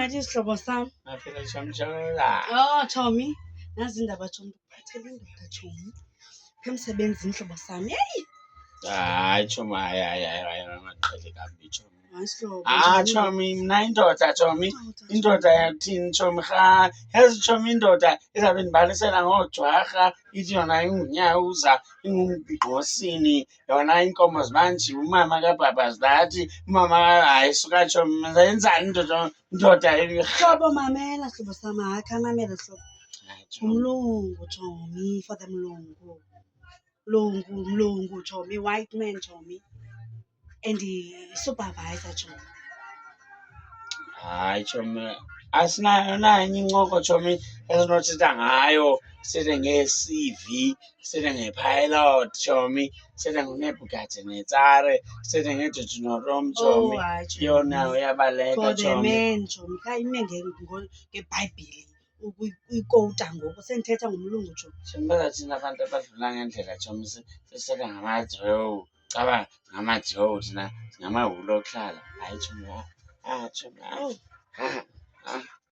right isihlobo sam. Naphela chomchola. Oh, Chomi. Nazi indaba Chomi. Uphathele indoda Chomi. Phe emsebenzini hlobo sam. Yeyi. Hayi Chomi, hayi maqhele kabi Chomi. Hayi sihlobo. Chomi, mna indoda Chomi. Indoda yakuthini Chomi rha? Yazi Chomi indoda izawube indibalisela ngoojwarha, ithi yona ingunyawuza, ingumgqosini, yona iinkomo zibanjiwe, umama kabhabhazilathi, umama hayi suka Chomi, zayenzani indoda Hlobo mamela hlobo sam. Hayi khamamela hlobo. Hayi, Chomi. Umlungu Chomi. For the mlungu. Mlungu Chomi. White man Chomi. And supervisor Chomi. Hayi Chomi, asinayo nanye incoko Chomi esinothetha ngayo, sithethe ngee-CV, sithethe nge-pilot Chomi, sithethe ngeBugatti neTsare, sithethe ngeJojonorom Chomi. hayi Chomi. Yona uyabaleka For the Chomi. man Chomi. Khayime ngeBhayibhile uyikowuta ngoku sendithetha ngomlungu Chomi. Chomi bazathini abantu abadlula ngendlela Chomi, sisele ngamajowu, caba ngamajowu thina singamahulu okuhlala. Hayi Chomi, Chomi,